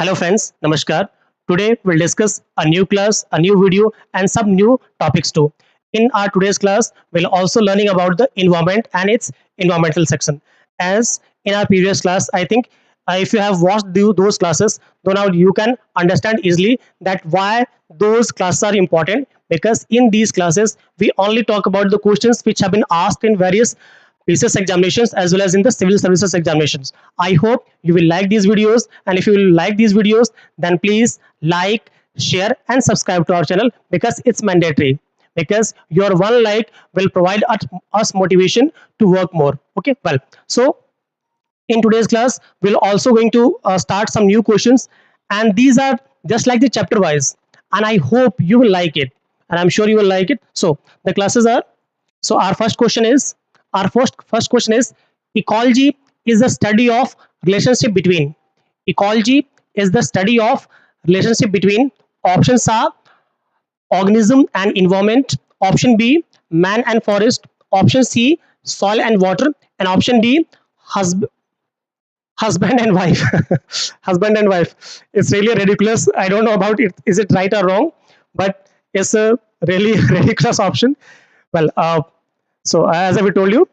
Hello friends, Namaskar. Today we'll discuss a new class, a new video and some new topics too. In our today's class, we'll also learning about the environment and its environmental section. As in our previous class, I think if you have watched those classes, then now you can understand easily that why those classes are important, because in these classes we only talk about the questions which have been asked in various PCS examinations as well as in the civil services examinations. I hope you will like these videos, and if you will like these videos, then please like, share and subscribe to our channel, because it's mandatory, because your one like will provide us motivation to work more. Okay, well, so in today's class we'll also going to start some new questions, and these are just like the chapter wise, and I hope you will like it, and I'm sure you will like it. So the classes are, so our first question is, ecology is the study of relationship between, ecology is the study of relationship between, options are organism and environment, option B man and forest, option C soil and water, and option D husband and wife. Husband and wife, it's really ridiculous. I don't know about it, is it right or wrong, but it's a really ridiculous option. Well, so as I told you,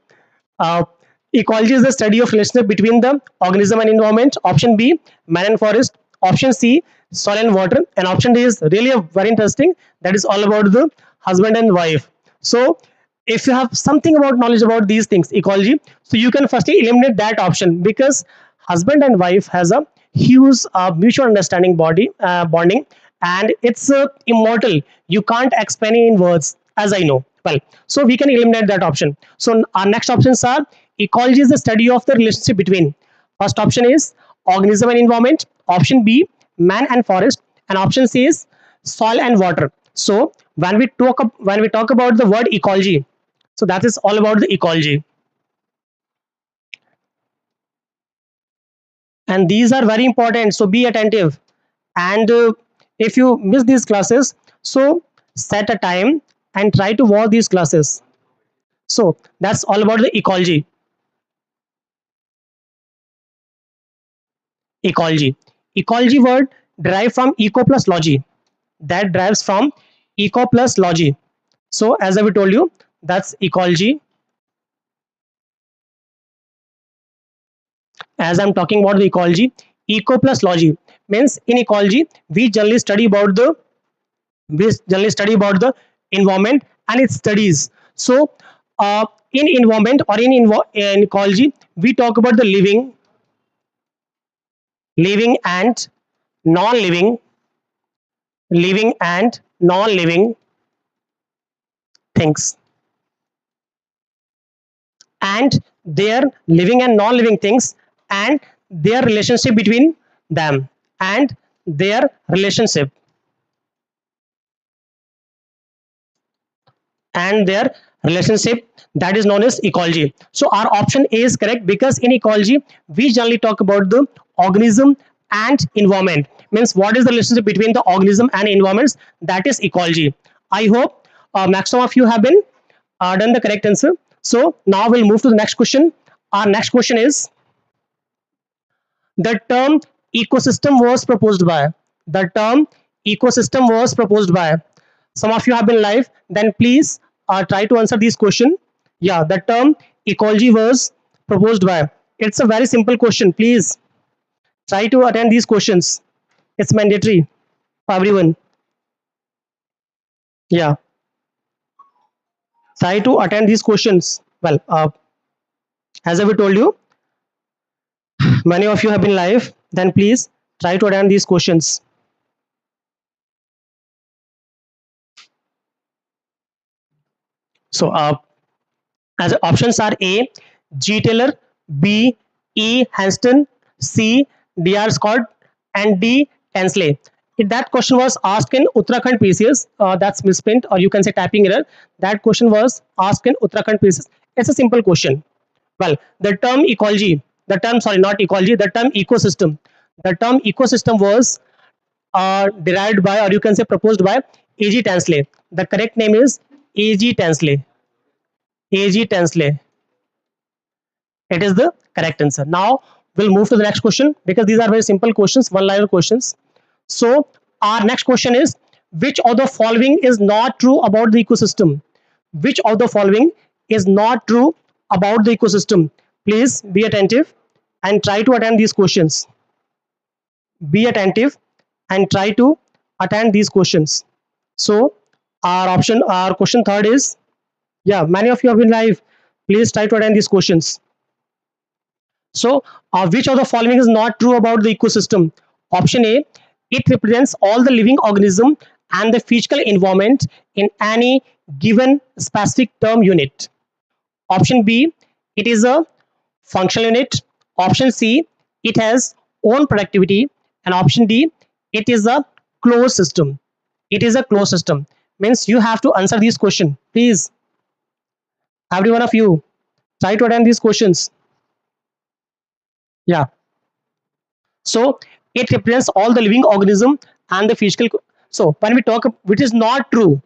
uh, ecology is the study of relationship between the organism and environment, option B man and forest, option C soil and water, and option D is really a very interesting, that is all about the husband and wife. So if you have something about knowledge about these things, ecology, so you can firstly eliminate that option, because husband and wife has a huge mutual understanding bonding, and it's immortal, you can't explain it in words, as I know. Well, so we can eliminate that option. So our next options are, ecology is the study of the relationship between, first option is organism and environment, option B man and forest, and option C is soil and water. So when we talk about the word ecology, so that is all about the ecology, and these are very important, so be attentive. And if you miss these classes, so set a time and try to watch these classes. So that's all about the ecology. Ecology word derived from eco plus logy, that derives from eco plus logy. So as I told you, that's ecology. As I'm talking about the ecology, eco plus logy means in ecology we generally study about the environment and its studies. So in environment or in ecology, we talk about the living and non-living, living and non-living things, and their living and non-living things, and their relationship between them, and their relationship and their relationship, that is known as ecology. So our option A is correct, because in ecology we generally talk about the organism and environment, means what is the relationship between the organism and environments, that is ecology. I hope maximum of you have been done the correct answer. So now we'll move to the next question. Our next question is, the term ecosystem was proposed by, the term ecosystem was proposed by, some of you have been live, then please try to answer this question. Yeah, the term ecology was proposed by, it's a very simple question, please try to attend these questions, it's mandatory for everyone. Yeah, try to attend these questions. Well, as I told you, many of you have been live, then please try to attend these questions. So as options are A G Taylor, B E Hanston, C D.R. Scott, and D Hensley. If that question was asked in Uttarakhand PCS, that's misprint, or you can say typing error. That question was asked in Uttarakhand PCS. It's a simple question. Well, the term ecology, the term, sorry, not ecology, the term ecosystem, the term ecosystem was derived by, or you can say proposed by, A.G. Tansley. The correct name is A.G. Tansley. A.G. Tansley. It is the correct answer. Now we'll move to the next question because these are very simple questions, one-liner questions. So our next question is, which of the following is not true about the ecosystem? Which of the following is not true about the ecosystem? Please be attentive and try to attend these questions. Be attentive and try to attend these questions. So our question third is, yeah, many of you have been live. Please try to attend these questions. So which of the following is not true about the ecosystem? Option A, it represents all the living organism and the physical environment in any given specific term unit. Option B, it is a functional unit. Option C, it has own productivity. And option D, it is a closed system. It is a closed system. Means you have to answer these questions. Please, every one of you, try to attend these questions. Yeah. So it represents all the living organism and the physical. So when we talk, which is not true,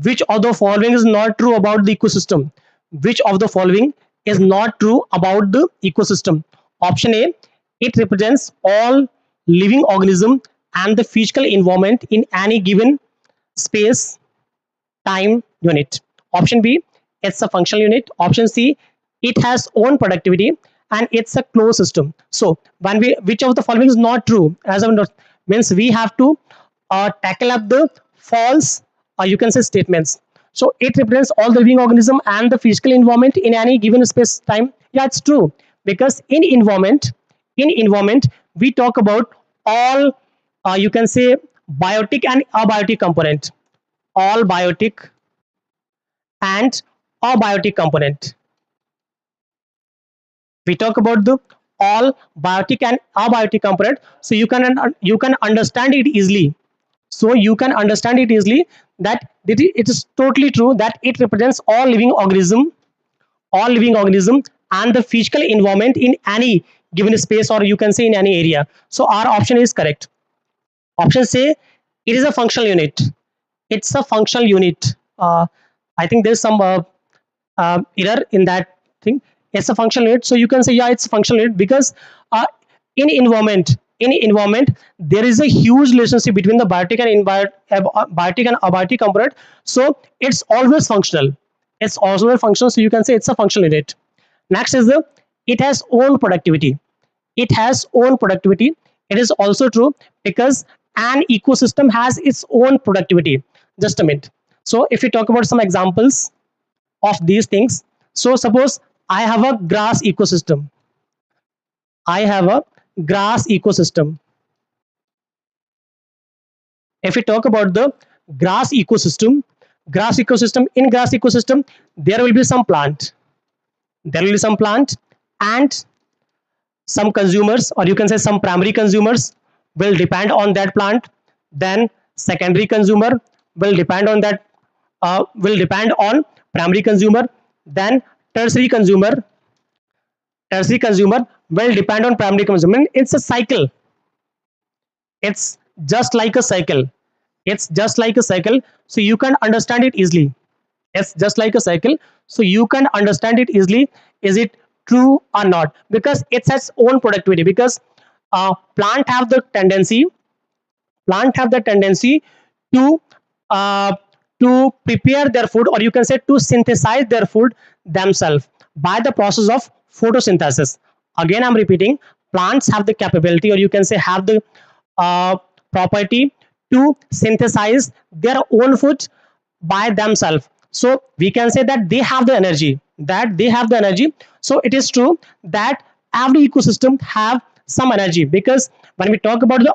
which of the following is not true about the ecosystem? Which of the following is not true about the ecosystem? Option A, it represents all living organism and the physical environment in any given space time unit. Option B, it's a functional unit. Option C, it has own productivity and it's a closed system. So when we, which of the following is not true, as I means we have to tackle up the false, you can say, statements. So it represents all the living organism and the physical environment in any given space time. Yeah, it's true, because in environment we talk about all, you can say, biotic and abiotic component. All biotic and abiotic component. We talk about the all biotic and abiotic component, so you can understand it easily. So you can understand it easily that it is totally true that it represents all living organism and the physical environment in any given space, or you can say in any area. So our option is correct. Option say, it is a functional unit. It's a functional unit. I think there's some error in that thing. It's a functional unit, so you can say, yeah, it's a functional unit, because in environment there is a huge relationship between the biotic and abiotic component, so it's always functional. It's always functional, so you can say it's a functional unit. Next is the, it has own productivity. It has own productivity. It is also true, because an ecosystem has its own productivity. Just a minute. So if we talk about some examples of these things, so suppose I have a grass ecosystem. I have a grass ecosystem. If we talk about the grass ecosystem, in grass ecosystem there will be some plant. There will be some plant, and some consumers, or you can say some primary consumers, will depend on that plant. Then secondary consumer will depend on that, will depend on primary consumer. Then tertiary consumer will depend on primary consumer. It's a cycle. It's just like a cycle. It's just like a cycle, so you can understand it easily. It's just like a cycle, so you can understand it easily. Is it true or not? Because it has own productivity, because plant have the tendency to uh, to prepare their food, or you can say to synthesize their food themselves by the process of photosynthesis. Again, I'm repeating, plants have the capability, or you can say have the uh, property to synthesize their own food by themselves. So we can say that they have the energy, so it is true that every ecosystem have some energy, because when we talk about the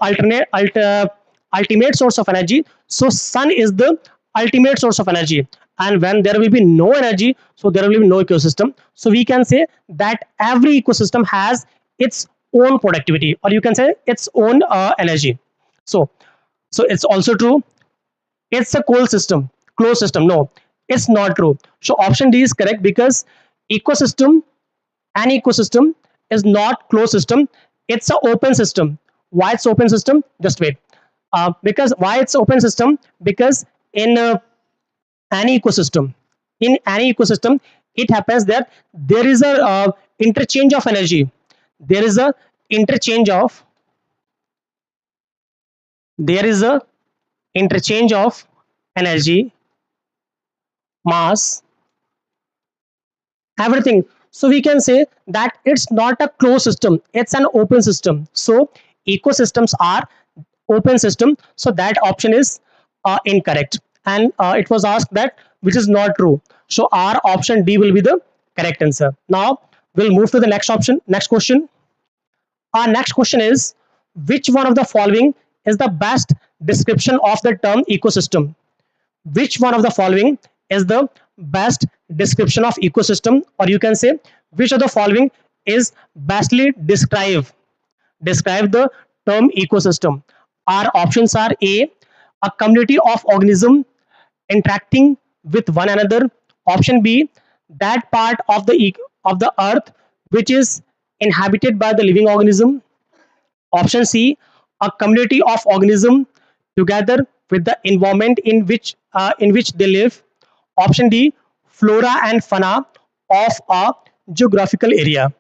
ultimate source of energy, so sun is the ultimate source of energy, and when there will be no energy, so there will be no ecosystem. So we can say that every ecosystem has its own productivity, or you can say its own energy. So it's also true, it's a closed system. No, it's not true. So option D is correct, because ecosystem an ecosystem is not closed system. It's an open system. Why it's open system? Just wait. Because why it's open system? Because in any ecosystem, it happens that there is a interchange of energy. there is a interchange of there is a interchange of energy, mass, everything. So we can say that it's not a closed system, it's an open system. So ecosystems are open system, so that option is incorrect. And it was asked that which is not true, so our option D will be the correct answer. Now we'll move to the next question. Our next question is, which one of the following is the best description of the term ecosystem? Which one of the following is the best description of ecosystem, or you can say which of the following is bestly describe the term ecosystem? Our options are: a community of organisms interacting with one another; option B, that part of the earth which is inhabited by the living organism; option C, a community of organisms together with the environment in which they live; option D, flora and fauna of a geographical area.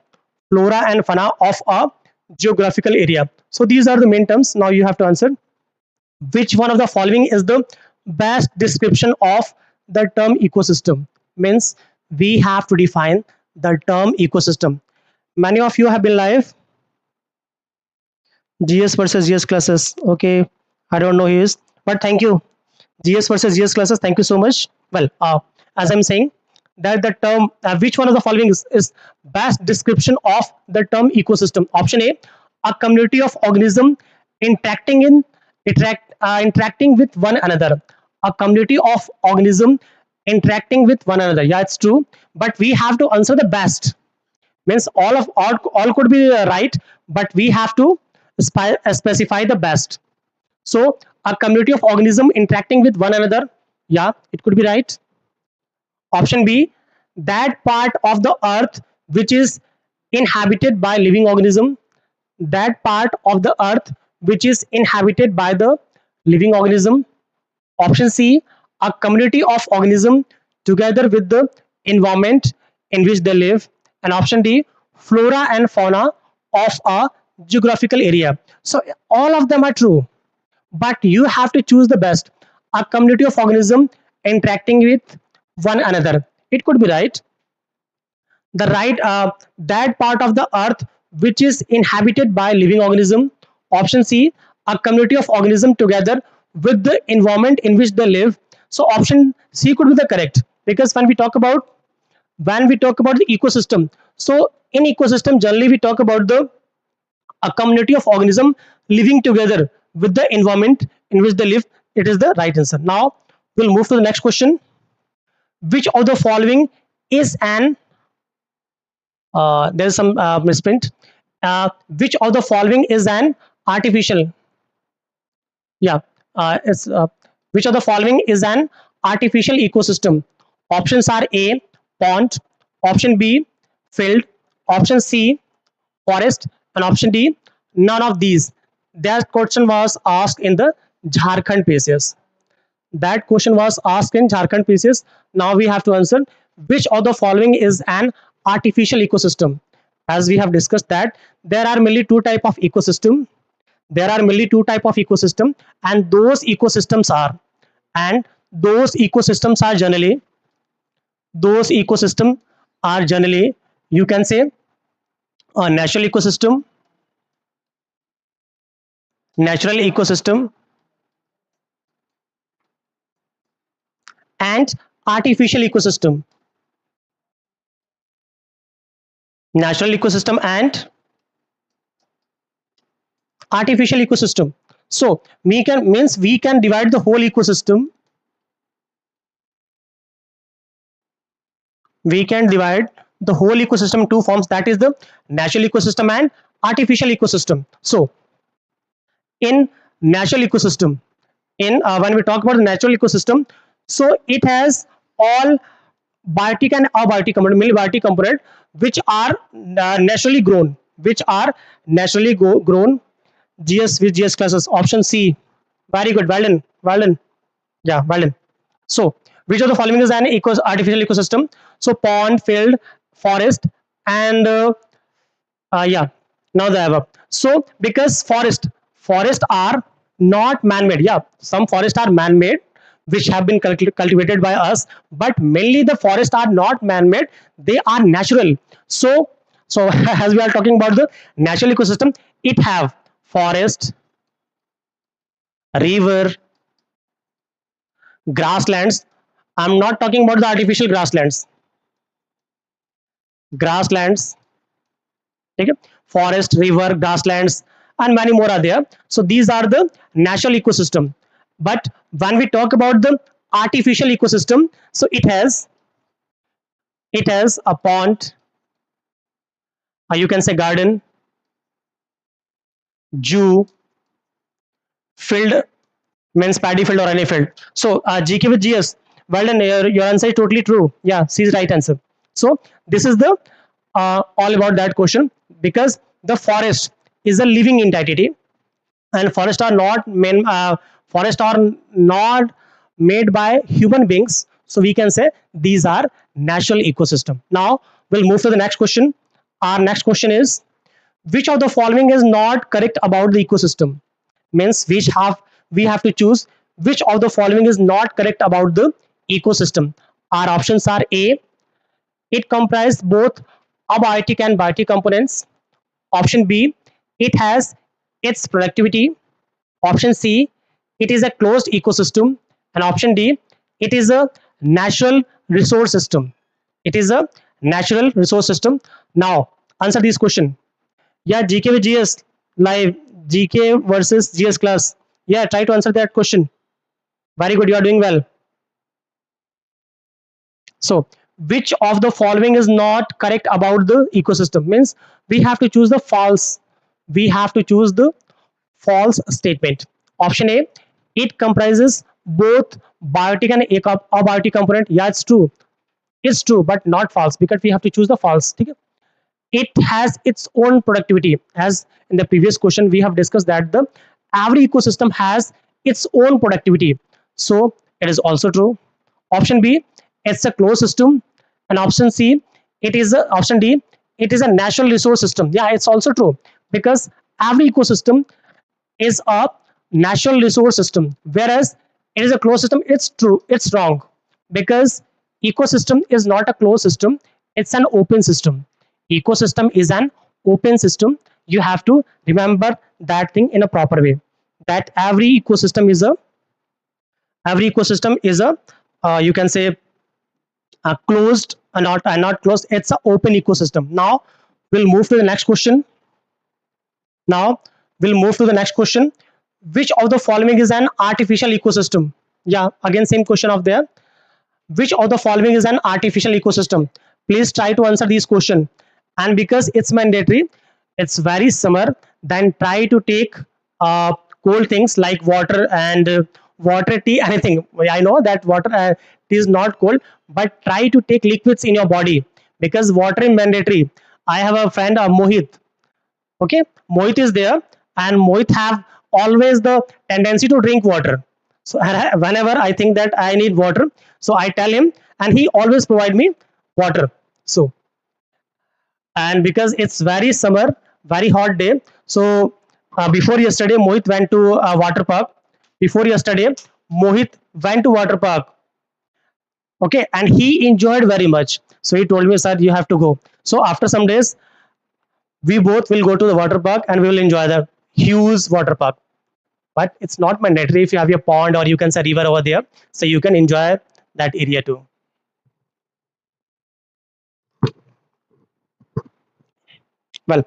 Flora and fauna of a geographical area. So these are the main terms. Now you have to answer which one of the following is the best description of the term ecosystem. Means we have to define the term ecosystem. Many of you have been live GS versus GS classes. Okay, I don't know his, but thank you. GS versus GS classes. Thank you so much. Well, as I'm saying, that the term which one of the following is best description of the term ecosystem? Option A, a community of organism interacting with one another. A community of organism interacting with one another. Yeah, it's true, but we have to answer the best. Means all could be right, but we have to specify the best. So a community of organism interacting with one another, yeah, it could be right. Option B, that part of the earth which is inhabited by living organism. That part of the earth which is inhabited by the living organism. Option C, a community of organism together with the environment in which they live. And option D, flora and fauna of a geographical area. So all of them are true, but you have to choose the best. A community of organism interacting with one another, it could be right. The right that part of the earth which is inhabited by living organism. Option C, a community of organism together with the environment in which they live. So option C could be the correct, because when we talk about the ecosystem, so in ecosystem generally we talk about the a community of organism living together with the environment in which they live. It is the right answer. Now we'll move to the next question. Which of the following is an there's some misprint. Which of the following is an artificial? Yeah, it's which of the following is an artificial ecosystem? Options are: A, pond; option B, field; option C, forest; and option D, none of these. That question was asked in the Jharkhand PCS. That question was asked in Jharkhand PCS. Now we have to answer which of the following is an artificial ecosystem. As we have discussed that there are mainly two type of ecosystem. There are mainly two type of ecosystem, and those ecosystems are generally you can say a natural ecosystem, and artificial ecosystem. Natural ecosystem and artificial ecosystem. So we can divide the whole ecosystem. We can divide the whole ecosystem in two forms, that is the natural ecosystem and artificial ecosystem. So in natural ecosystem, in when we talk about the natural ecosystem, so it has all biotic and abiotic component, mainly biotic component, which are naturally grown, GS with GS classes. Option C. Very good. Well done. Well done. Yeah, well done. So, which of the following is an artificial ecosystem? So, pond, field, forest, and yeah. Now the above. So because forests are not man-made. Yeah, some forests are man-made, which have been cultivated by us, but mainly the forests are not man-made. They are natural. So as we are talking about the natural ecosystem, it have forest, river, grasslands. I'm not talking about the artificial grasslands. Grasslands, okay? Forest, river, grasslands, and many more are there. So these are the natural ecosystem. But when we talk about the artificial ecosystem, so it has a pond, you can say garden, zoo, field, means paddy field or any field. So GK with GS, well done. Your answer is totally true. Yeah, C is right answer. So this is the all about that question, because the forest is a living entity, and forests are not made by human beings. So we can say these are natural ecosystem. Now we'll move to the next question. Our next question is, which of the following is not correct about the ecosystem? Means we have to choose which of the following is not correct about the ecosystem. Our options are: A, it comprises both abiotic and biotic components. Option B, it has its productivity. Option C, it is a closed ecosystem. And option D, it is a natural resource system. It is a natural resource system. Now answer this question. Yeah, GK with GS live, GK versus GS class. Yeah, try to answer that question. Very good, you are doing well. So which of the following is not correct about the ecosystem? Means we have to choose the false. We have to choose the false statement. Option A, it comprises both biotic and abiotic component. Yeah, it's true. It's true, but not false, because we have to choose the false. Okay? It has its own productivity. As in the previous question, we have discussed that the every ecosystem has its own productivity. So it is also true. Option B, it's a closed system. And option C, option D, it is a natural resource system. Yeah, it's also true, because every ecosystem is a natural resource system, whereas it is a closed system. It's true, it's wrong, because ecosystem is not a closed system, it's an open system. Ecosystem is an open system. You have to remember that thing in a proper way, that every ecosystem is a you can say closed, not closed, it's an open ecosystem. Now we'll move to the next question. Which of the following is an artificial ecosystem? Yeah, again same question of there. Which of the following is an artificial ecosystem? Please try to answer this question. And because it's mandatory, it's very summer, then try to take cold things like water and water, tea, anything. I know that water tea is not cold, but try to take liquids in your body, because water is mandatory. I have a friend, Mohit. Okay, Mohit is there, and Mohit have always the tendency to drink water. So whenever I think that I need water, so I tell him, and he always provide me water. So, and because it's very summer, very hot day, so before yesterday Mohit went to water park. Before yesterday Mohit went to water park. Okay, and he enjoyed very much. So he told me, sir, you have to go. So after some days we both will go to the water park and we will enjoy the huge water park. But it's not mandatory. If you have your pond or you can say river over there, so you can enjoy that area too. Well,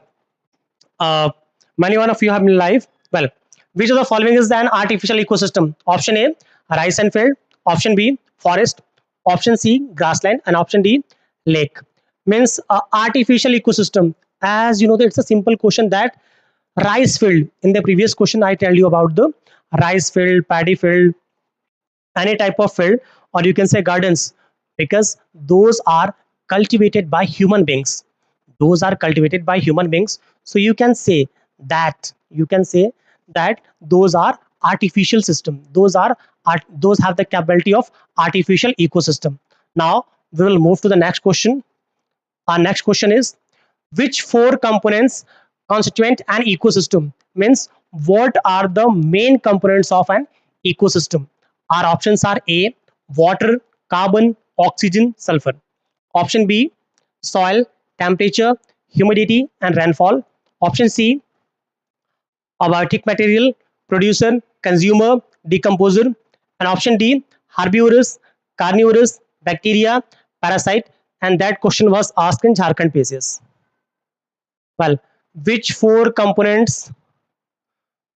uh, many one of you have been live. Well, which of the following is an artificial ecosystem? Option A, rice and field. Option B, forest. Option C, grassland. And option D, lake. Means artificial ecosystem. As you know, that it's a simple question, that rice field. In the previous question, I tell you about the rice field, paddy field, any type of field, or you can say gardens, because those are cultivated by human beings. Those are cultivated by human beings. So you can say that those are artificial system. Those have the capability of artificial ecosystem. Now we will move to the next question. Our next question is, which four components constituent an ecosystem means what are the main components of an ecosystem. Our options are A, water, carbon, oxygen, sulfur. Option B, soil, temperature, humidity and rainfall. Option C, abiotic material, producer, consumer, decomposer. And option D, herbivorous, carnivorous, bacteria, parasite. And that question was asked in Jharkhand PCS. Well, which four components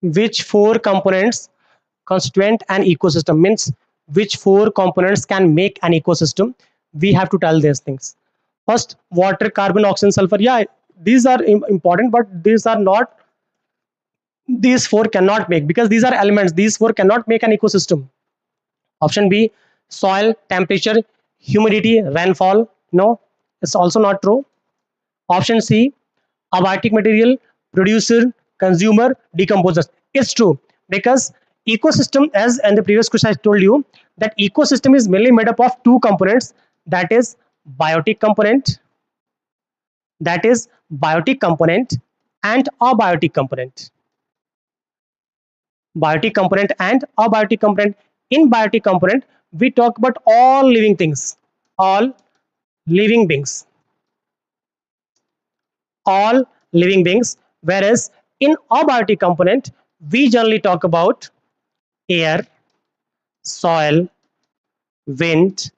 which four components constituent an ecosystem means which four components can make an ecosystem? We have to tell these things. First, water, carbon, oxygen, sulfur. Yeah, these are important, but these are not, these four cannot make, because these are elements, these four cannot make an ecosystem. Option B, soil, temperature, humidity, rainfall. No, it's also not true. Option C, abiotic material, producer, consumer, decomposers. It's true, because ecosystem, as in the previous question I told you, that ecosystem is mainly made up of two components, that is biotic component, that is biotic component and abiotic component. Biotic component and abiotic component. In biotic component, we talk about all living things, all living beings, all living beings, whereas in abiotic component, we generally talk about air, soil, wind,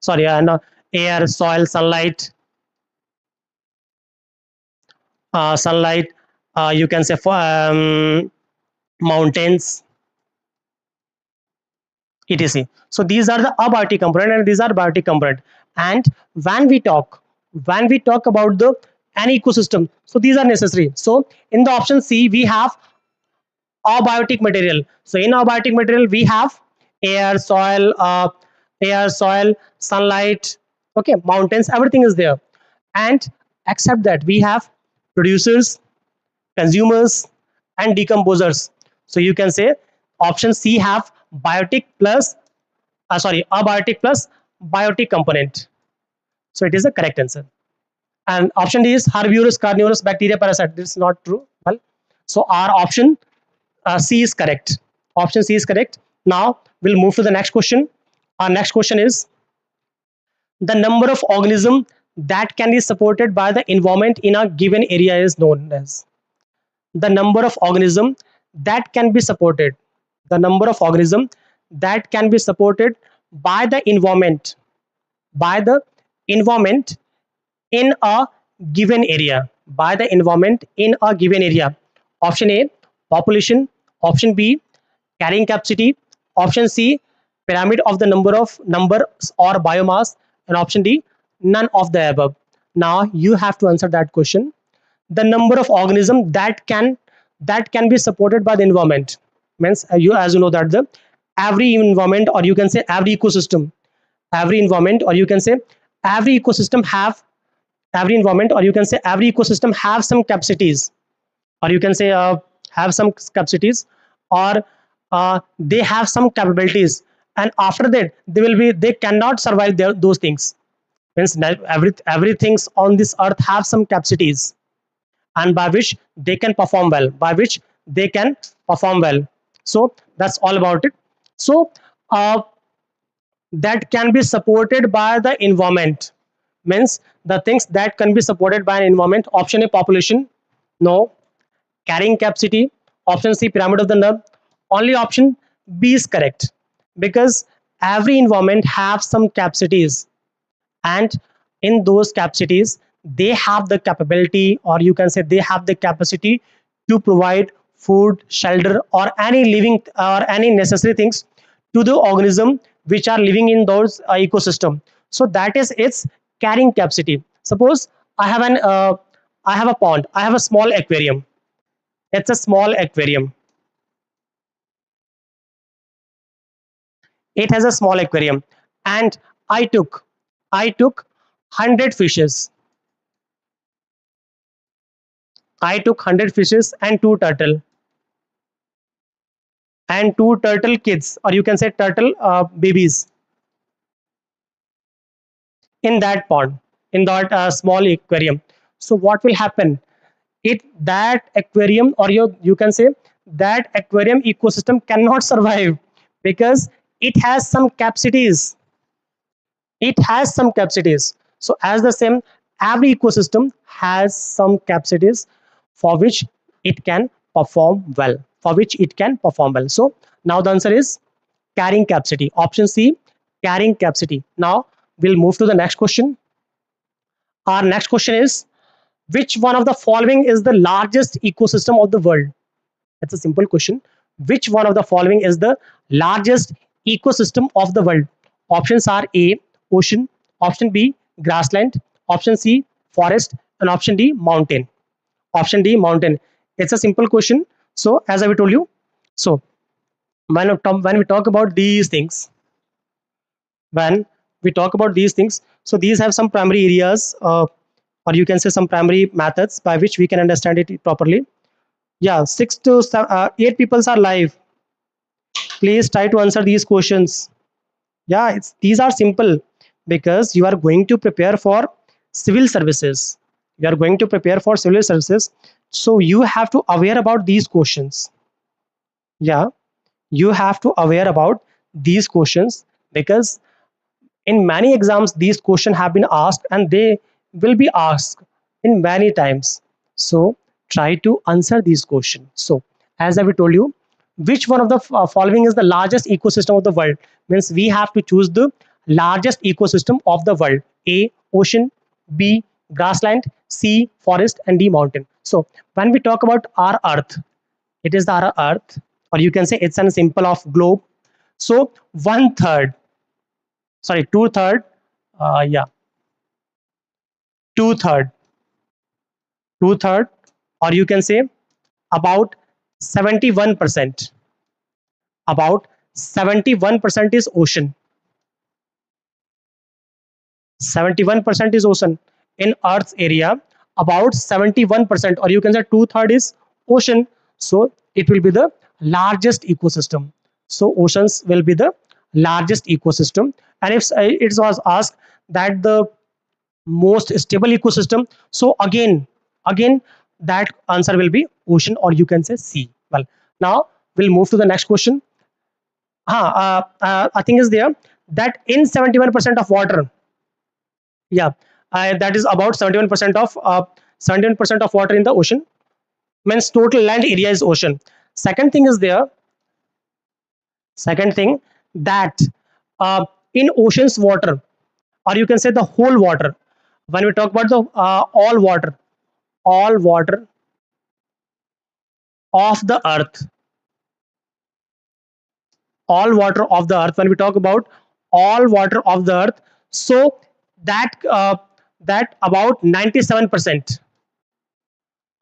sorry, no, air, soil, sunlight, sunlight, you can say for mountains, etc. So these are the abiotic component and these are biotic component. And when we talk about the an ecosystem, so these are necessary. So in the option C, we have abiotic material. So in abiotic material, we have air, soil, sunlight, okay, mountains, everything is there. And except that we have producers, consumers, and decomposers. So you can say option C have biotic plus, abiotic plus biotic component. So it is the correct answer. And option D is herbivorous, carnivorous, bacteria, parasite. This is not true. Well, so our option C is correct. Option C is correct. Now we'll move to the next question. Our next question is the number of organisms that can be supported by the environment in a given area is known as. The number of organisms that can be supported, the number of organisms that can be supported by the environment, by the environment in a given area, by the environment in a given area. Option A, population. Option B, carrying capacity. Option C, pyramid of the numbers or biomass. And option D, none of the above. Now you have to answer that question. The number of organisms that can be supported by the environment means as you know that the every environment, or you can say every ecosystem, every environment, or you can say every ecosystem have every environment, or you can say every ecosystem have some capacities, or you can say have some capacities, or they have some capabilities, and after that they cannot survive those things. Means everything's on this earth have some capacities, and by which they can perform well, by which they can perform well. So that's all about it. So that can be supported by the environment means the things that can be supported by an environment. Option A, population. No. Carrying capacity. Option C, pyramid of the nerve. Only option B is correct, because every environment have some capacities, and in those capacities they have the capability, or you can say they have the capacity to provide food, shelter, or any living or any necessary things to the organism which are living in those ecosystem. So that is its carrying capacity. Suppose I have a pond, I have a small aquarium. It's a small aquarium. It has a small aquarium, and I took 100 fishes. I took 100 fishes and two turtle kids, or you can say turtle babies, in that pond, in that small aquarium. So what will happen it that aquarium, or you can say that aquarium ecosystem cannot survive because it has some capacities. It has some capacities. So as the same, every ecosystem has some capacities for which it can perform well, so now the answer is carrying capacity, option C, carrying capacity. Now we'll move to the next question. Our next question is, which one of the following is the largest ecosystem of the world? That's a simple question. Which one of the following is the largest ecosystem of the world? Options are A, ocean, option B, grassland, option C, forest, and option D, mountain. Option D, mountain. It's a simple question. So, as I told you, so when we talk about these things, when we talk about these things, so these have some primary areas, or you can say some primary methods by which we can understand it properly. Yeah, 8 people are live. Please try to answer these questions. Yeah, these are simple because you are going to prepare for civil services. You are going to prepare for civil services. So you have to aware about these questions. Yeah, you have to aware about these questions because in many exams these questions have been asked and they will be asked in many times. So try to answer these questions. So as I told you, which one of the following is the largest ecosystem of the world? Means we have to choose the largest ecosystem of the world. A, ocean, B, grassland, C, forest, and D, mountain. So when we talk about our earth, it is our earth, or you can say it's a symbol of globe. So one third, sorry, two-third, yeah, two-third, two-third, or you can say about 71%, about 71% is ocean. 71% is ocean in earth's area. About 71%, or you can say two-third, is ocean. So it will be the largest ecosystem. So oceans will be the largest ecosystem. And if it was asked that the most stable ecosystem, so again that answer will be ocean, or you can say C. Well, now we'll move to the next question. I think is there that in 71% of water, yeah, that is about 71% of water in the ocean, means total land area is ocean. Second thing is there, second thing, that in oceans water, or you can say the whole water, when we talk about the all water of the earth, all water of the earth, when we talk about all water of the earth, so that about 97%,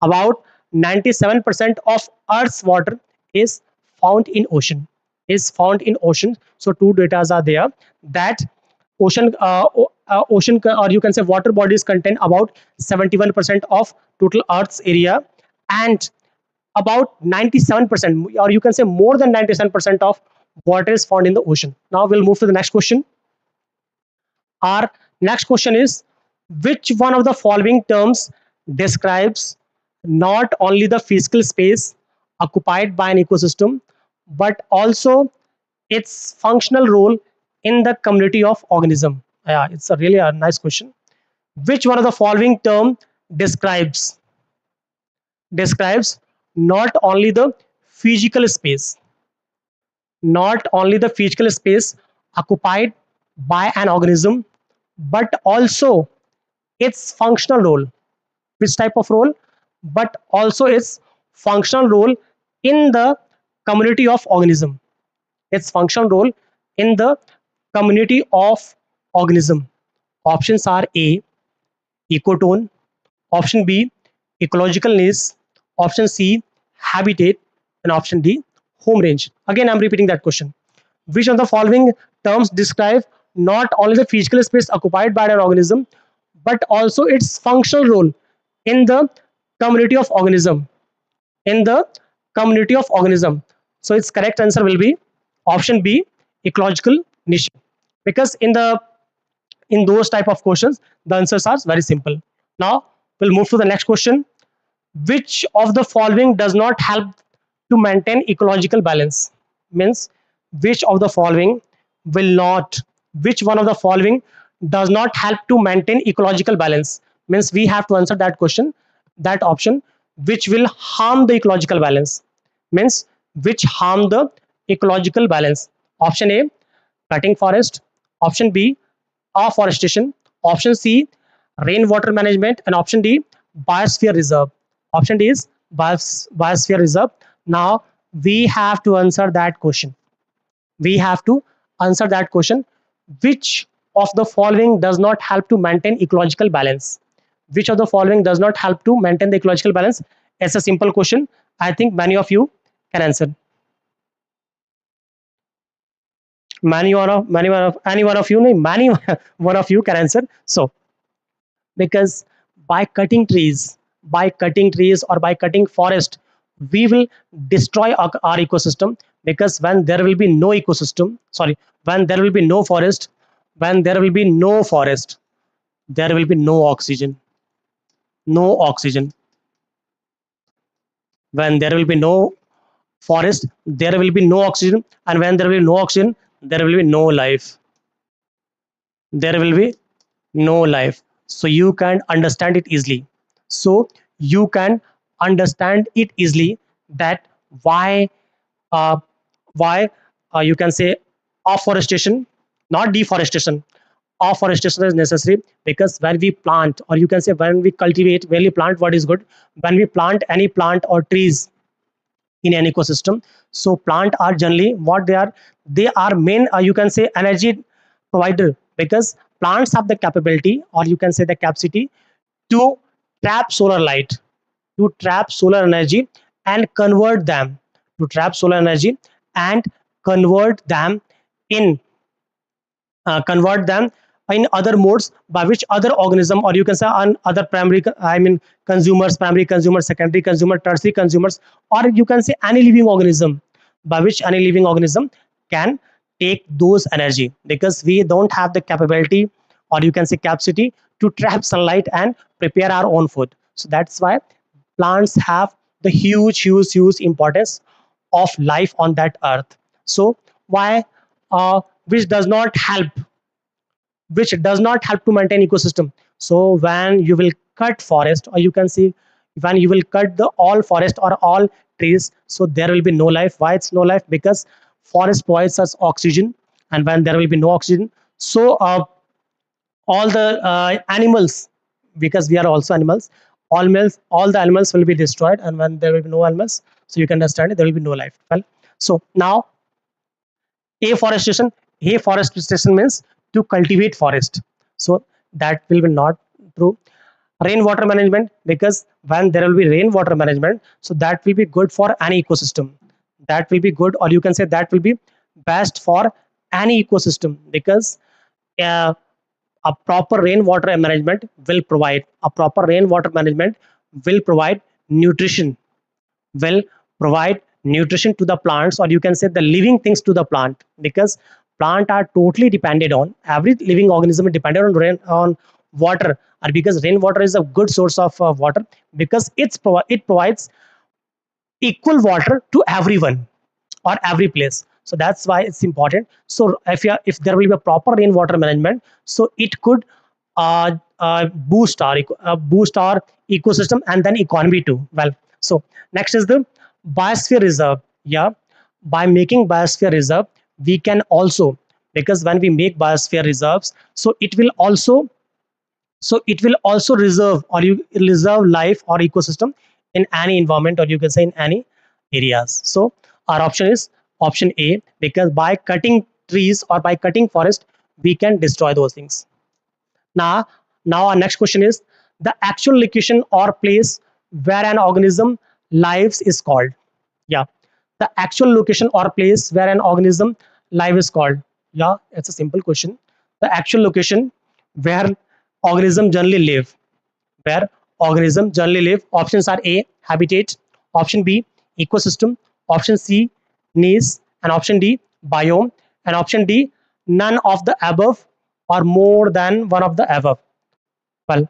about 97% of earth's water is found in ocean, is found in ocean. So two data are there, that ocean, or you can say water bodies contain about 71% of total earth's area, and about 97%, or you can say more than 97% of water is found in the ocean. Now we'll move to the next question. Our next question is, which one of the following terms describes not only the physical space occupied by an ecosystem, but also its functional role in the community of organism? Yeah, it's a really a nice question. Which one of the following term describes not only the physical space, not only the physical space occupied by an organism, but also its functional role? Which type of role? But also its functional role in the community of organism. Its functional role in the community of organism. Options are A, ecotone, option B, ecological niche, option C, habitat, and option D, home range. Again, I'm repeating that question. Which of the following terms describe not only the physical space occupied by an organism, but also its functional role in the community of organism? In the community of organism. So its correct answer will be option B, ecological niche. Because in those type of questions, the answers are very simple. Now we'll move to the next question. which of the following does not help to maintain ecological balance? Means which of the following will not, which one of the following does not help to maintain ecological balance? Means we have to answer that question, that option, which will harm the ecological balance. Means which harm the ecological balance. Option A, cutting forest. Option B, afforestation. Option C, rainwater management. And option D, biosphere reserve. Option D is biosphere reserve. Now we have to answer that question. We have to answer that question. Which of the following does not help to maintain ecological balance? Which of the following does not help to maintain the ecological balance? It's a simple question. I think many of you can answer. Any one of you, many one of you can answer. So because by cutting trees or by cutting forest, we will destroy our ecosystem. Because when there will be no ecosystem, sorry, when there will be no forest, when there will be no forest, there will be no oxygen. No oxygen. When there will be no forest, there will be no oxygen, and when there will be no oxygen, there will be no life. There will be no life. So you can understand it easily. So you can understand it easily that why uh, why you can say afforestation, not deforestation. Afforestation is necessary because when we plant, or you can say when we cultivate, when we plant, what is good? When we plant any plant or trees in an ecosystem, so plant are generally what they are main you can say energy provider, because plants have the capability, or you can say the capacity, to trap solar light, to trap solar energy and convert them, to trap solar energy and convert them in convert them in other modes, by which other organism, or you can say on other primary, I mean consumers, primary consumers, secondary consumer, tertiary consumers, or you can say any living organism, by which any living organism can take those energy, because we don't have the capability, or you can say capacity, to trap sunlight and prepare our own food. So that's why plants have the huge importance of life on that earth. So why which does not help, which does not help to maintain ecosystem? So when you will cut forest, or you can see when you will cut the all forest or all trees, so there will be no life. Why it's no life? Because forest provides us oxygen, and when there will be no oxygen, so all the animals, because we are also animals, all the animals will be destroyed, and when there will be no animals, so you can understand it, there will be no life. Well, so now afforestation, afforestation means to cultivate forest, so that will be not true. Rainwater management, because when there will be rainwater management, so that will be good for any ecosystem, that will be good, or you can say that will be best for any ecosystem, because uh, a proper rainwater management will provide, a proper rainwater management will provide nutrition, will provide nutrition to the plants, or you can say the living things to the plant, because plant are totally dependent on, every living organism is dependent on rain, on water, and because rainwater is a good source of water, because it provides equal water to everyone or every place. So that's why it's important. So if there will be a proper rainwater management, so it could boost our ecosystem and then economy too. Well, so next is the biosphere reserve. Yeah, by making biosphere reserve, we can also, because when we make biosphere reserves, so it will also reserve, or you reserve life or ecosystem in any environment, or you can say in any areas. So our option is option A, because by cutting trees or by cutting forest, we can destroy those things. Now now our next question is the actual location or place where an organism lives is called. Yeah, the actual location or place where an organism live is called. Yeah, it's a simple question. The actual location where organism generally live, where organism generally live. Options are A, habitat. Option B, ecosystem. Option C, niche. And option D, biome. And option D, none of the above or more than one of the above. Well,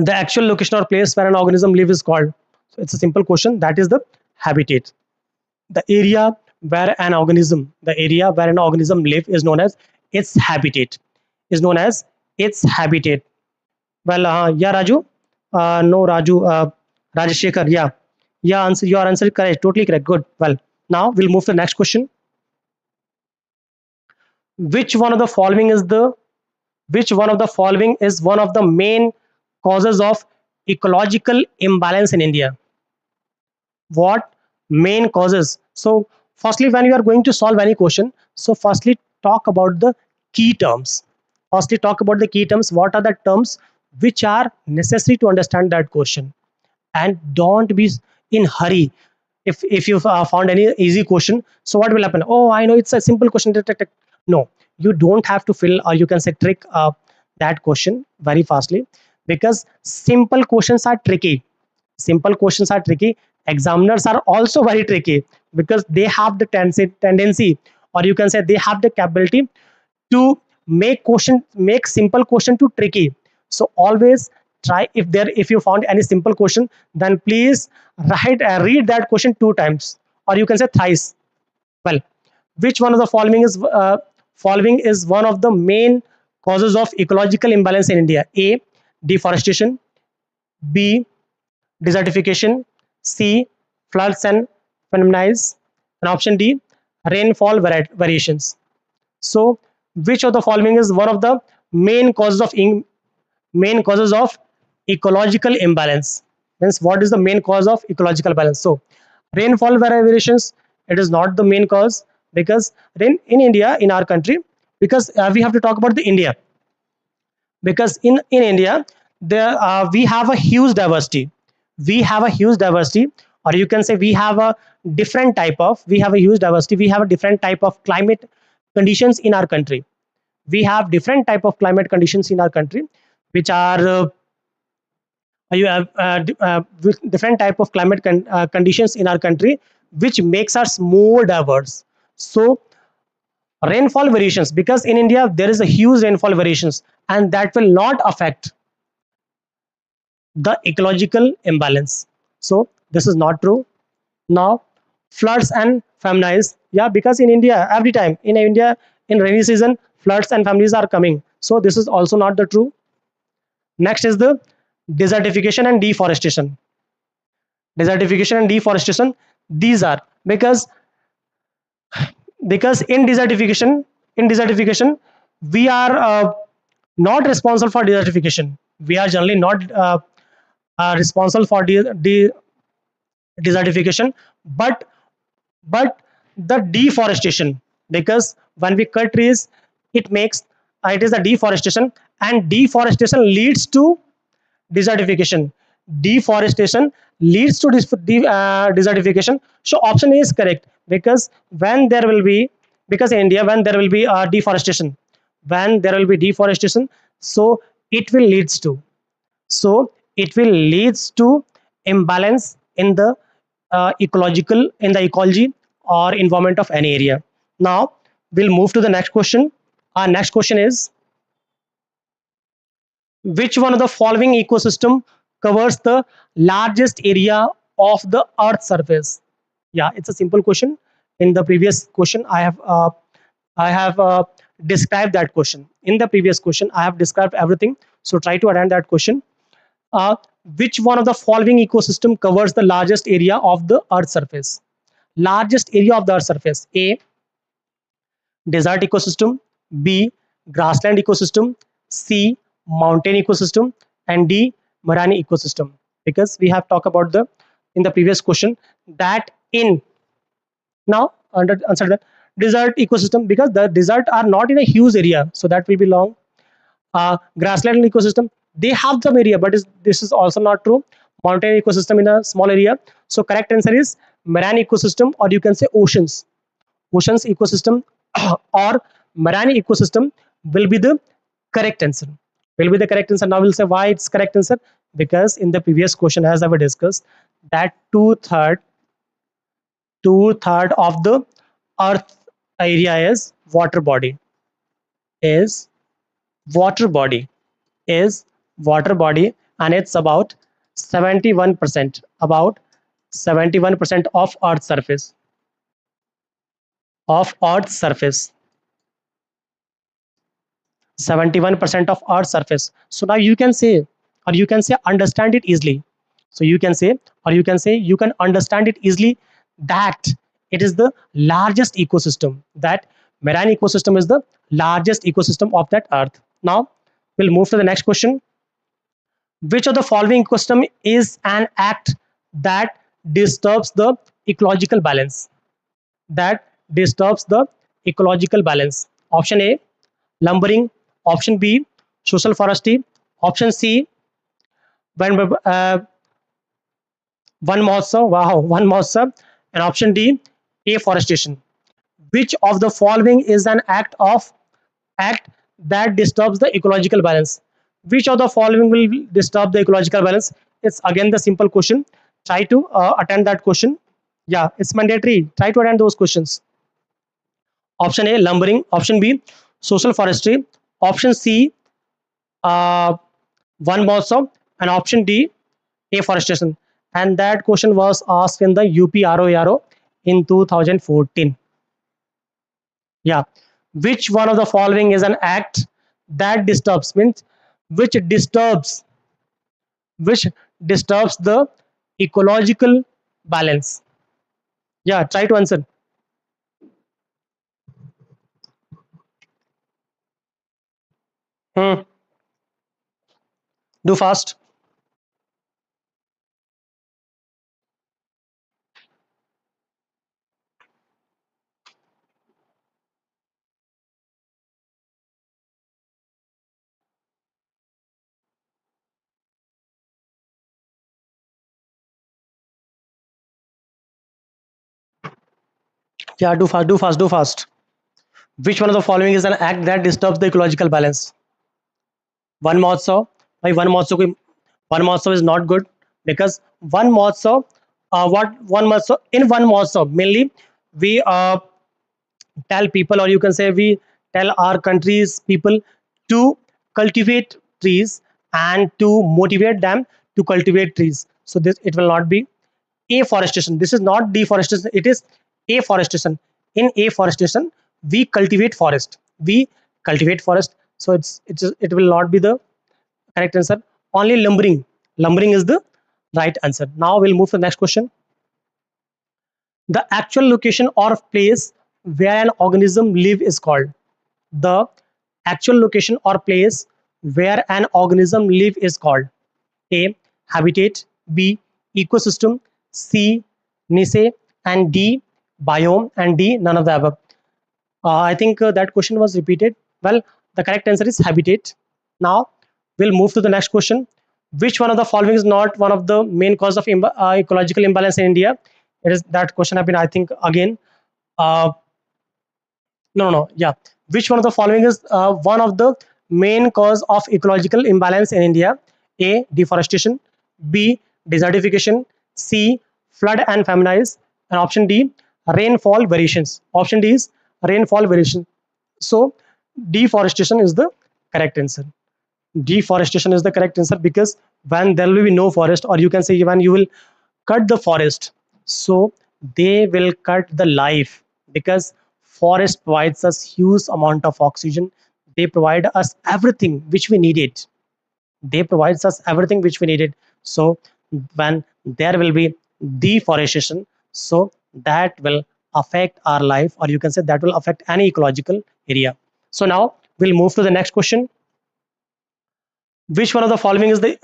the actual location or place where an organism lives is called? So it's a simple question. That is the habitat. The area where an organism, live is known as its habitat. Is known as its habitat. Well, yeah, Raju. No, Raju. Rajashekar. Yeah, yeah. Answer. Your answer is correct. Totally correct. Good. Well, now we'll move to the next question. Which one of the following is the which one of the following is one of the main causes of ecological imbalance in India? What main causes? So firstly, when you are going to solve any question, so firstly talk about the key terms. Firstly talk about the key terms. What are the terms which are necessary to understand that question? And don't be in hurry. If you found any easy question, so what will happen? Oh, I know it's a simple question. No, you don't have to fill, or you can say trick that question very fastly, because simple questions are tricky. Simple questions are tricky. Examiners are also very tricky, because they have the tendency, or you can say they have the capability to make simple question too tricky. So always try, if you found any simple question, then please read that question 2 times, or you can say thrice. Well, which one of the following is one of the main causes of ecological imbalance in India? A, deforestation. B, desertification. C, floods and phenomena. And option D, rainfall variations. So which of the following is one of the main causes of ecological imbalance? Means what is the main cause of ecological balance? So rainfall variations, it is not the main cause, because rain in India, in our country, because we have to talk about the India, because in India there we have a huge diversity. We have a huge diversity, or you can say we have a huge diversity. We have a different type of climate conditions in our country. We have different type of climate conditions in our country, which are you have different type of conditions in our country, which makes us more diverse. So rainfall variations, because in India there is a huge rainfall variations, and that will not affect the ecological imbalance. So this is not true. Now floods and famines, yeah, because in India every time in India in rainy season floods and famines are coming, so this is also not the true. Next is the desertification and deforestation. Desertification and deforestation, these are because in desertification we are not responsible for desertification. We are generally not responsible for desertification, but the deforestation, because when we cut trees, it makes it is a deforestation, and deforestation leads to desertification. Deforestation leads to desertification. So option A is correct, because when there will be, because in India when there will be deforestation, so it will leads to, imbalance in the ecology or environment of any area. Now we'll move to the next question. Our next question is, which one of the following ecosystem covers the largest area of the earth's surface? Yeah, it's a simple question. In the previous question I have described that question. In the previous question I have described everything, so try to attend that question. uh, which one of the following ecosystem covers the largest area of the earth's surface? Largest area of the earth's surface. A, desert ecosystem. B, grassland ecosystem. C, mountain ecosystem. And D, marine ecosystem. Because we have talked about the in the previous question that in now under answer that desert ecosystem, because the desert are not in a huge area, so that will be long. Grassland ecosystem, they have some area, but this is also not true. Mountain ecosystem in a small area. So correct answer is marine ecosystem, or you can say oceans ecosystem or marine ecosystem will be the correct answer. Now we'll say why it's correct answer, because in the previous question, as I discussed, that two third of the earth area is water body, is water body is water body, and it's about 71%. About 71% of Earth's surface. Of Earth's surface. 71% of Earth's surface. So now you can say, or you can say, understand it easily. So you can say, or you can say, you can understand it easily that it is the largest ecosystem. That marine ecosystem is the largest ecosystem of that Earth. Now we'll move to the next question. Which of the following ecosystem is an act that disturbs the ecological balance? That disturbs the ecological balance. Option A, lumbering. Option B, social forestry. Option C, when one mahotsav. Wow, one mahotsav. And option D, afforestation. Which of the following is an act that disturbs the ecological balance? Which of the following will disturb the ecological balance? It's again the simple question. Try to attend that question. Yeah, it's mandatory. Try to attend those questions. Option A, lumbering. Option B, social forestry. Option C, uh, one mahotsav. And option D, afforestation. And that question was asked in the UP RO ARO in 2014. Yeah. Which one of the following is an act that disturbs, means which disturbs, which disturbs the ecological balance? Yeah, try to answer. Hmm. Do fast. Yeah, do fast, do fast, do fast. Which one of the following is an act that disturbs the ecological balance? One mahotsav. Why one mahotsav? One mahotsav is not good because one mahotsav, what one mahotsav, in one mahotsav mainly we tell people, or you can say we tell our country's people to cultivate trees and to motivate them to cultivate trees. So this, it will not be afforestation. This is not deforestation, it is afforestation. In afforestation we cultivate forest, we cultivate forest. So it will not be the correct answer. Only lumbering, lumbering is the right answer. Now we'll move to the next question. The actual location or place where an organism live is called. The actual location or place where an organism live is called. A, habitat. B, ecosystem. C, niche. And D, biome. And D, none of the above. I think that question was repeated. Well, the correct answer is habitat. Now we'll move to the next question. Which one of the following is not one of the main cause of ecological imbalance in India? It is that question have been, I think, again. Uh, no. Yeah. Which one of the following is one of the main cause of ecological imbalance in India? A, deforestation. B, desertification. C, flood and famines. And option D, rainfall variations. Option D is rainfall variation. So deforestation is the correct answer. Deforestation is the correct answer because when there will be no forest, or you can say when you will cut the forest, so they will cut the life, because forest provides us huge amount of oxygen. They provide us everything which we needed. They provides us everything which we needed. So when there will be deforestation, so that will affect our life, or you can say that will affect any ecological area. So now we'll move to the next question. Which one of the following is the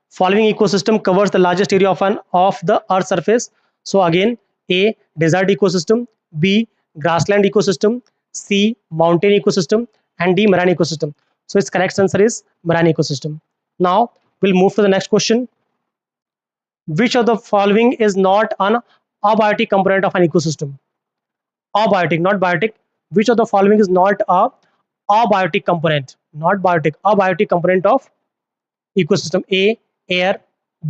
following ecosystem covers the largest area of the earth surface? So again, A, desert ecosystem. B, grassland ecosystem. C, mountain ecosystem. And D, marine ecosystem. So its correct answer is marine ecosystem. Now we'll move to the next question. Which of the following is not an abiotic component of an ecosystem? Abiotic, not biotic. Which of the following is not a abiotic component? Not biotic, abiotic component of ecosystem. A, air.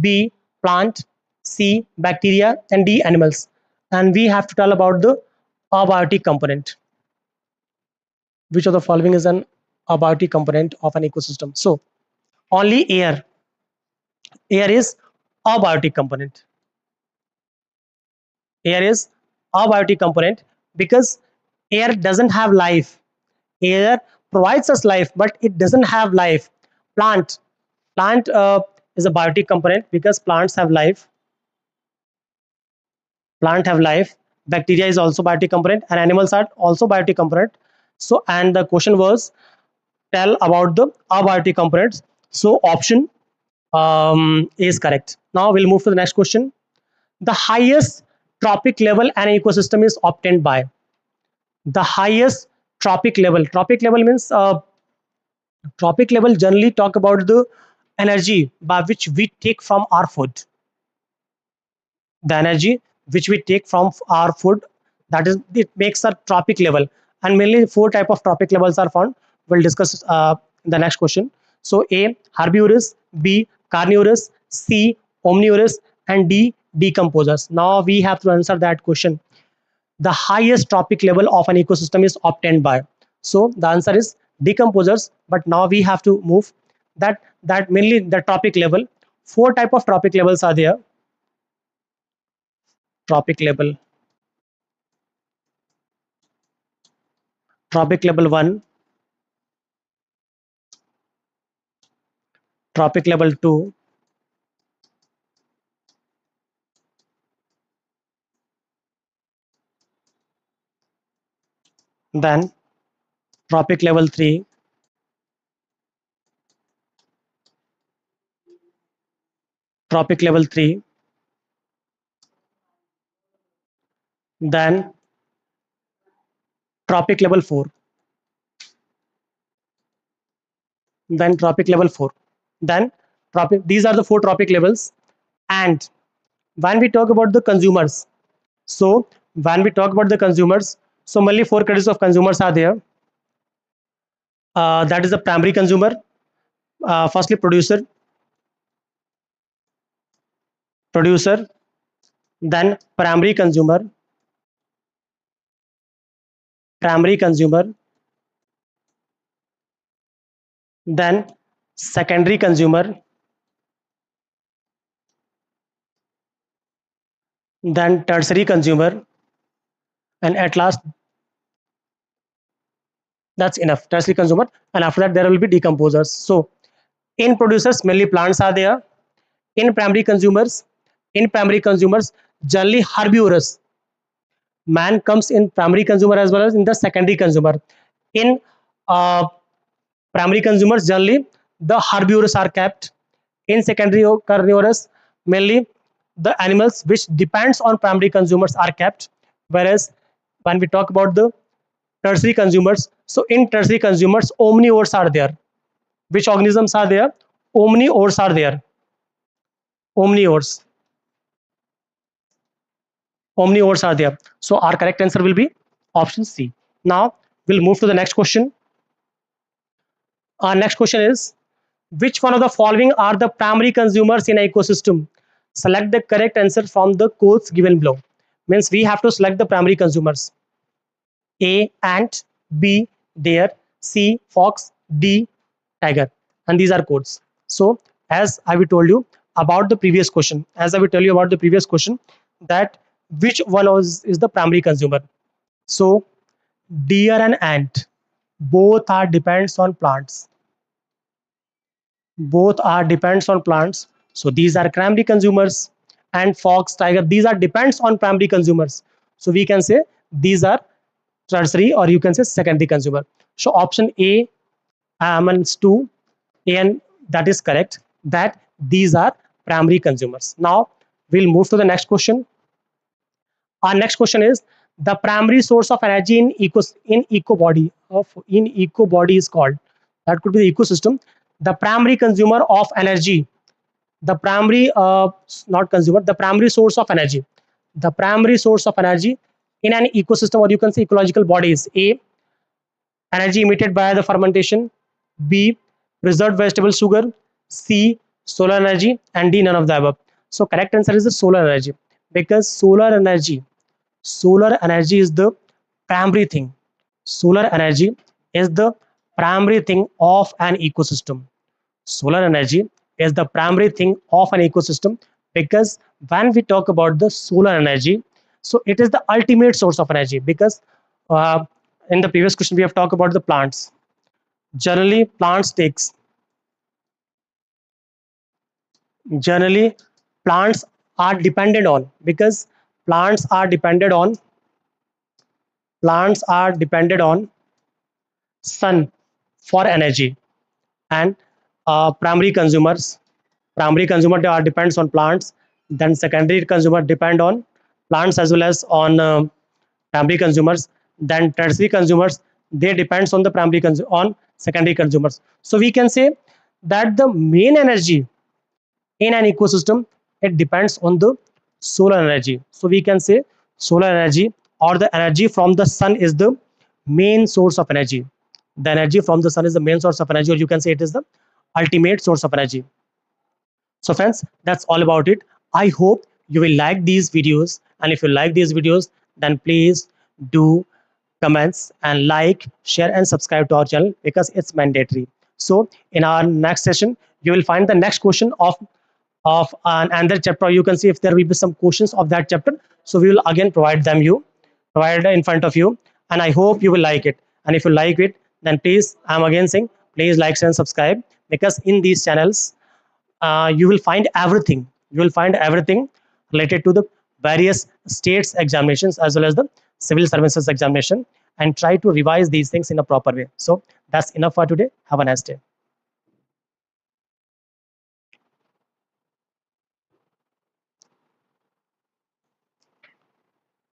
B, plant. C, bacteria. And D, animals. And we have to tell about the abiotic component. Which of the following is an abiotic component of an ecosystem? So only air. Air is abiotic component. Air is abiotic component because air doesn't have life. Air provides us life, but it doesn't have life. Plant, plant is a biotic component because plants have life. Plant have life. Bacteria is also biotic component, and animals are also biotic component. So, and the question was tell about the abiotic components. So, option is correct. Now we'll move to the next question. The highest trophic level an ecosystem is obtained by. The highest trophic level. Trophic level means trophic level generally talk about the energy by which we take from our food. The energy which we take from our food, that is, it makes a trophic level, and mainly four type of trophic levels are found. We'll discuss in the next question. So A, herbivorous, B, carnivorous, C, omnivorous, and D, decomposers. Now we have to answer that question. The highest trophic level of an ecosystem is obtained by, so the answer is decomposers. But now we have to move that mainly the trophic level. Four type of trophic levels are there. Trophic level. Trophic level 1, trophic level 2, then trophic level 3, trophic level 3, then trophic level 4, then trophic level 4, then trophic. These are the four trophic levels. And when we talk about the consumers, so when we talk about the consumers, so mainly four categories of consumers are there. That is the primary consumer. Firstly, producer, then primary consumer, then secondary consumer, then tertiary consumer, and at last, that's enough, tertiary consumer. And after that there will be decomposers. So in producers mainly plants are there. In primary consumers generally herbivorous. Man comes in primary consumer as well as in the secondary consumer. In uh, primary consumers generally the herbivorous are kept. In secondary carnivorous mainly the animals which depends on primary consumers are kept. Whereas when we talk about the tertiary consumers, so in tertiary consumers omnivores are there. Which organisms are there? Omnivores are there. Omnivores. Omnivores are there. So our correct answer will be option C. Now we'll move to the next question. Our next question is, which one of the following are the primary consumers in an ecosystem? Select the correct answer from the codes given below. Means we have to select the primary consumers. A, ant, B, deer, C, fox, D, tiger. And these are codes. So as I will told you about the previous question, that which one is the primary consumer. So deer and ant both are depends on plants. Both are depends on plants. So these are primary consumers. And fox, tiger, these are depends on primary consumers. So we can say these are tertiary, or you can say secondary consumer. So option A means 2, and that is correct, that these are primary consumers. Now we'll move to the next question. Our next question is, the primary source of energy in eco body is called, that could be the ecosystem. The primary consumer of energy, the primary not consumer, the primary source of energy, the primary source of energy in an ecosystem, or you can say ecological body, is A, energy emitted by the fermentation, B, preserved vegetable sugar, C, solar energy, and D, none of the above. So correct answer is the solar energy, because solar energy is the primary thing. Solar energy is the primary thing of an ecosystem. Solar energy is the primary thing of an ecosystem, because when we talk about the solar energy, so it is the ultimate source of energy, because uh, in the previous question we have talked about the plants. Generally generally plants are dependent on, because plants are dependent on plants are dependent on sun for energy. And primary consumer depends on plants, then secondary consumer depend on plants as well as on primary consumers, then tertiary consumers, they depends on the on secondary consumers. So we can say that the main energy in an ecosystem, it depends on the solar energy. So we can say solar energy or the energy from the sun is the main source of energy. The energy from the sun is the main source of energy, or you can say it is the ultimate source of energy. So friends, that's all about it. I hope you will like these videos, and if you like these videos, then please do comments and like, share and subscribe to our channel, because it's mandatory. So in our next session, you will find the next question of another chapter. You can see if there will be some questions of that chapter, so we will again provide in front of you, and I hope you will like it. And if you like it, then please, I'm again saying, please like, share and subscribe, because in these channels you will find everything. You will find everything related to the various states examinations as well as the civil services examination, and try to revise these things in a proper way. So that's enough for today. Have a nice day.